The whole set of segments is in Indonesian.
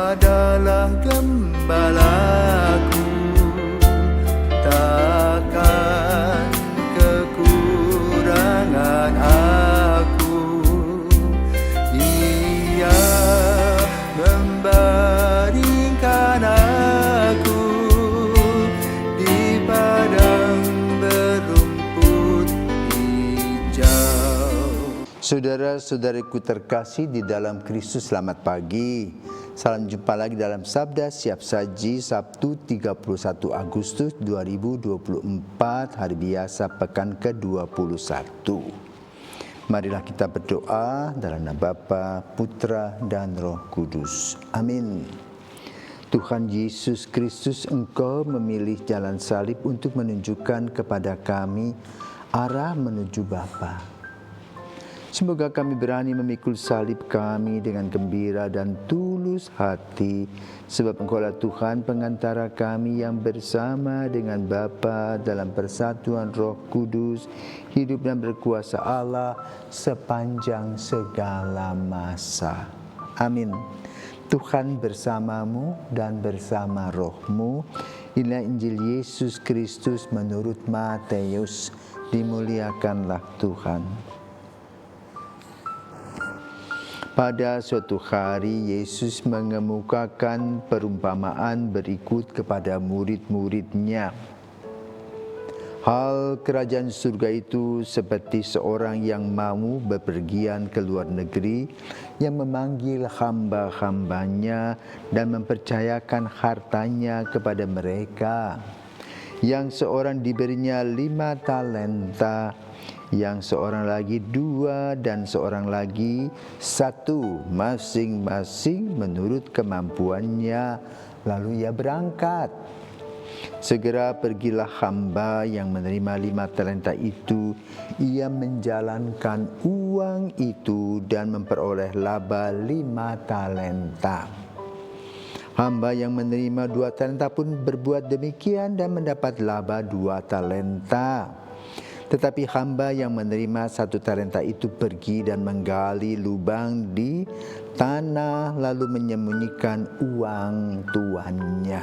adalah gembalaku, takkan kekurangan aku. Ia membaringkan aku di padang berumput hijau. Saudara-saudariku terkasih di dalam Kristus, selamat pagi. Salam jumpa lagi dalam Sabda Siap Saji Sabtu 31 Agustus 2024, hari biasa pekan ke-21. Marilah kita berdoa dalam nama Bapa, Putra, dan Roh Kudus. Amin. Tuhan Yesus Kristus, Engkau memilih jalan salib untuk menunjukkan kepada kami arah menuju Bapa. Semoga kami berani memikul salib kami dengan gembira dan tulus hati, sebab Engkaulah Tuhan pengantara kami yang bersama dengan Bapa dalam persatuan Roh Kudus, hidup dan berkuasa Allah sepanjang segala masa. Amin. Tuhan bersamamu dan bersama rohmu. Inilah Injil Yesus Kristus menurut Matius. Dimuliakanlah Tuhan. Pada suatu hari, Yesus mengemukakan perumpamaan berikut kepada murid-muridnya. Hal kerajaan surga itu seperti seorang yang mau bepergian ke luar negeri, yang memanggil hamba-hambanya dan mempercayakan hartanya kepada mereka. Yang seorang diberinya 5 talenta, yang seorang lagi 2, dan seorang lagi 1, masing-masing menurut kemampuannya. Lalu ia berangkat. Segera pergilah hamba yang menerima 5 talenta itu. Ia menjalankan uang itu dan memperoleh laba 5 talenta. Hamba yang menerima 2 talenta pun berbuat demikian dan mendapat laba 2 talenta. Tetapi hamba yang menerima 1 talenta itu pergi dan menggali lubang di tanah, lalu menyembunyikan uang tuannya.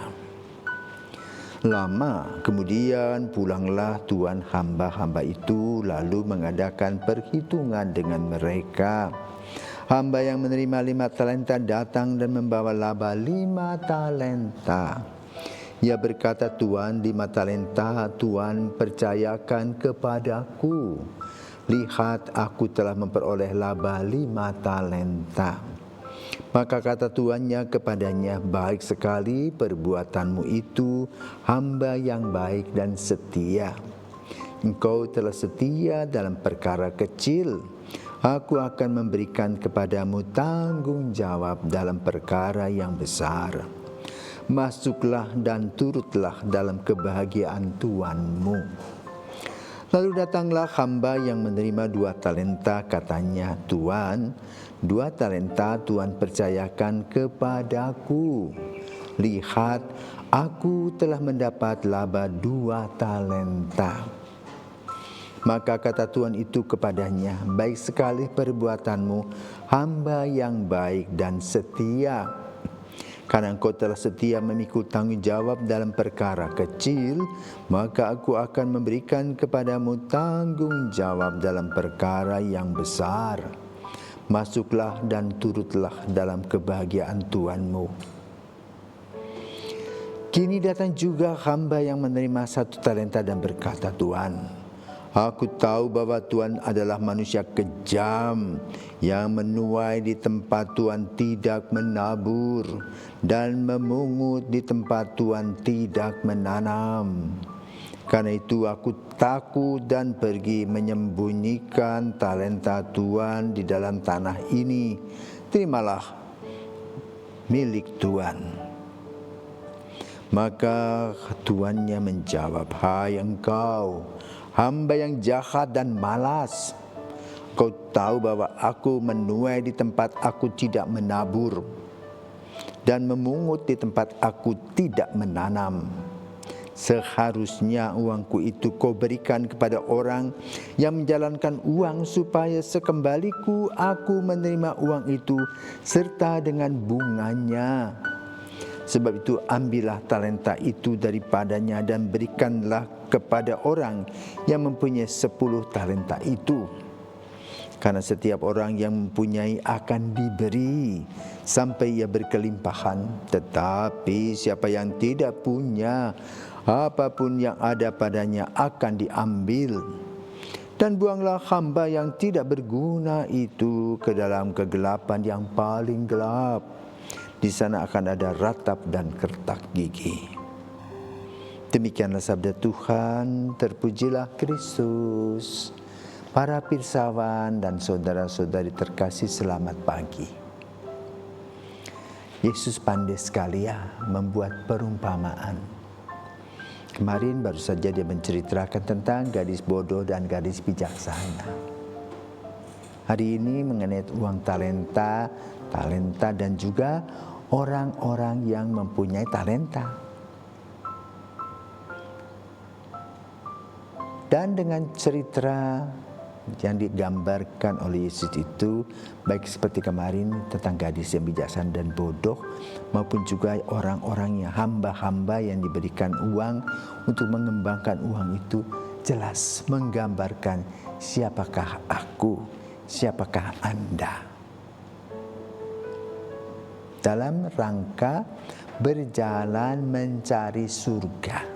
Lama kemudian pulanglah tuan hamba-hamba itu, lalu mengadakan perhitungan dengan mereka. Hamba yang menerima 5 talenta datang dan membawa laba 5 talenta. Ia berkata, "Tuan, 5 talenta Tuan percayakan kepadaku. Lihat, aku telah memperoleh laba 5 talenta." Maka kata tuannya kepadanya, "Baik sekali perbuatanmu itu, hamba yang baik dan setia. Engkau telah setia dalam perkara kecil. Aku akan memberikan kepadamu tanggung jawab dalam perkara yang besar. Masuklah dan turutlah dalam kebahagiaan tuanmu." Lalu datanglah hamba yang menerima 2 talenta, katanya, "Tuan, 2 talenta Tuan percayakan kepadaku. Lihat, aku telah mendapat laba 2 talenta." Maka kata tuan itu kepadanya, "Baik sekali perbuatanmu, hamba yang baik dan setia. Karena engkau telah setia memikul tanggung jawab dalam perkara kecil, maka aku akan memberikan kepadamu tanggung jawab dalam perkara yang besar. Masuklah dan turutlah dalam kebahagiaan tuanmu." Kini datang juga hamba yang menerima 1 talenta dan berkata, "Tuan, aku tahu bahwa Tuan adalah manusia kejam yang menuai di tempat Tuan tidak menabur dan memungut di tempat Tuan tidak menanam. Karena itu aku takut dan pergi menyembunyikan talenta Tuan di dalam tanah ini. Terimalah milik Tuan." Maka tuannya menjawab, "Hai engkau, hamba yang jahat dan malas. Kau tahu bahwa aku menuai di tempat aku tidak menabur dan memungut di tempat aku tidak menanam. Seharusnya uangku itu kau berikan kepada orang yang menjalankan uang, supaya sekembaliku aku menerima uang itu serta dengan bunganya. Sebab itu ambillah talenta itu daripadanya dan berikanlah kepada orang yang mempunyai 10 talenta itu. Karena setiap orang yang mempunyai akan diberi sampai ia berkelimpahan. Tetapi siapa yang tidak punya, apapun yang ada padanya akan diambil. Dan buanglah hamba yang tidak berguna itu ke dalam kegelapan yang paling gelap. Di sana akan ada ratap dan kertak gigi. Demikianlah sabda Tuhan. Terpujilah Kristus. Para pirsawan dan saudara-saudari terkasih, selamat pagi. Yesus pandai sekali ya membuat perumpamaan. Kemarin baru saja dia menceritakan tentang gadis bodoh dan gadis bijaksana. Hari ini mengenai uang talenta dan juga orang-orang yang mempunyai talenta. Dan dengan cerita yang digambarkan oleh Yesus itu, baik seperti kemarin tentang gadis yang bijaksana dan bodoh, maupun juga orang-orang yang hamba-hamba yang diberikan uang untuk mengembangkan uang itu, jelas menggambarkan siapakah aku, siapakah Anda. Dalam rangka berjalan mencari surga.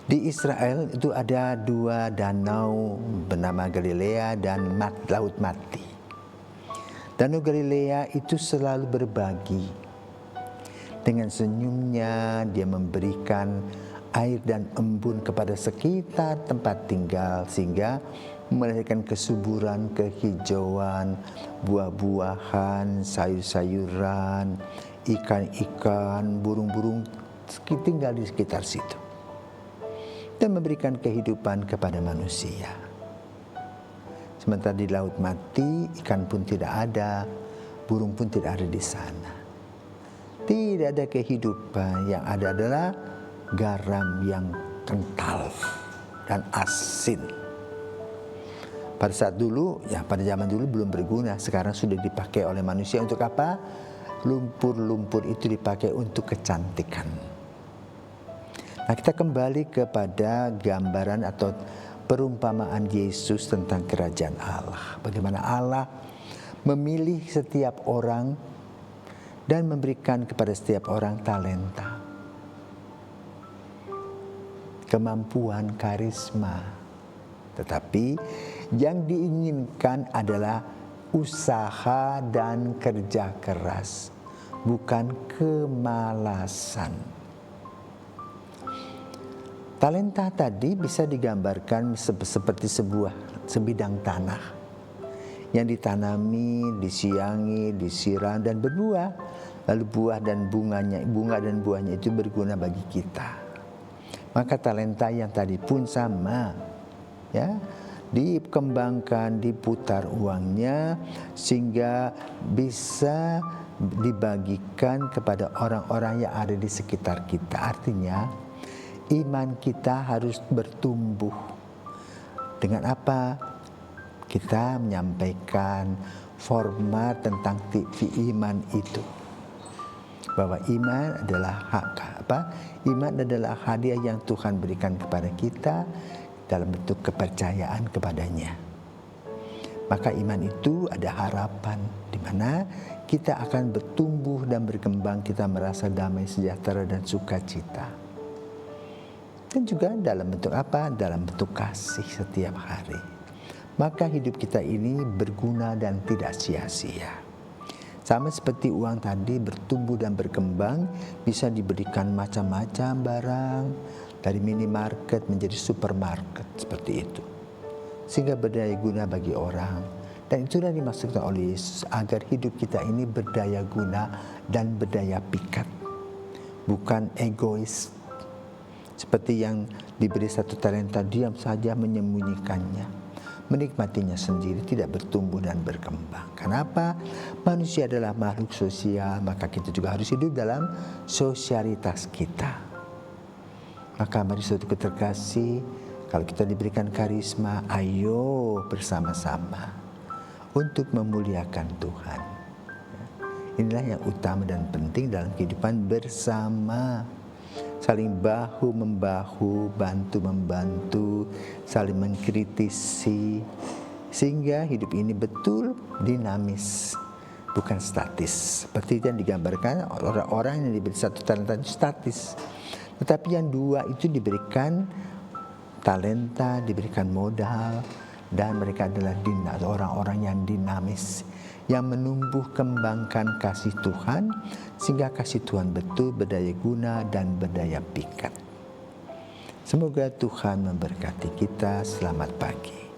Di Israel itu ada 2 danau bernama Galilea dan Laut Mati. Danau Galilea itu selalu berbagi. Dengan senyumnya dia memberikan air dan embun kepada sekitar tempat tinggal, sehingga melahirkan kesuburan, kehijauan, buah-buahan, sayur-sayuran, ikan-ikan, burung-burung tinggal di sekitar situ. Dan memberikan kehidupan kepada manusia. Sementara di Laut Mati, ikan pun tidak ada, burung pun tidak ada di sana. Tidak ada kehidupan, yang ada adalah garam yang kental dan asin. Pada saat dulu, pada zaman dulu belum berguna, sekarang sudah dipakai oleh manusia untuk apa? Lumpur-lumpur itu dipakai untuk kecantikan. Nah, kita kembali kepada gambaran atau perumpamaan Yesus tentang kerajaan Allah. Bagaimana Allah memilih setiap orang dan memberikan kepada setiap orang talenta, kemampuan, karisma. Tetapi yang diinginkan adalah usaha dan kerja keras, bukan kemalasan. Talenta tadi bisa digambarkan seperti sebidang tanah yang ditanami, disiangi, disiram dan berbuah. Lalu bunga dan buahnya itu berguna bagi kita. Maka talenta yang tadi pun sama, ya, dikembangkan, diputar uangnya sehingga bisa dibagikan kepada orang-orang yang ada di sekitar kita. Artinya iman kita harus bertumbuh. Dengan apa? Kita menyampaikan format tentang iman itu. Bahwa iman adalah Iman adalah hadiah yang Tuhan berikan kepada kita dalam bentuk kepercayaan kepadanya. Maka iman itu ada harapan di mana kita akan bertumbuh dan berkembang, kita merasa damai, sejahtera dan sukacita. Dan juga dalam bentuk apa? Dalam bentuk kasih setiap hari. Maka hidup kita ini berguna dan tidak sia-sia. Sama seperti uang tadi bertumbuh dan berkembang, bisa diberikan macam-macam barang, dari minimarket menjadi supermarket, seperti itu. Sehingga berdaya guna bagi orang. Dan itulah dimaksudkan oleh Yesus, agar hidup kita ini berdaya guna dan berdaya pikat. Bukan egois. Seperti yang diberi 1 talenta, diam saja menyembunyikannya, menikmatinya sendiri, tidak bertumbuh dan berkembang. Kenapa? Manusia adalah makhluk sosial, maka kita juga harus hidup dalam sosialitas kita. Maka mari saudara terkasih, kalau kita diberikan karisma, ayo bersama-sama untuk memuliakan Tuhan. Inilah yang utama dan penting dalam kehidupan bersama. Saling bahu-membahu, bantu-membantu, saling mengkritisi, sehingga hidup ini betul dinamis, bukan statis. Seperti yang digambarkan, orang-orang yang diberi 1 talenta itu statis. Tetapi yang 2 itu diberikan talenta, diberikan modal, dan mereka adalah orang-orang yang dinamis, yang menumbuh kembangkan kasih Tuhan, sehingga kasih Tuhan betul berdaya guna dan berdaya pikat. Semoga Tuhan memberkati kita. Selamat pagi.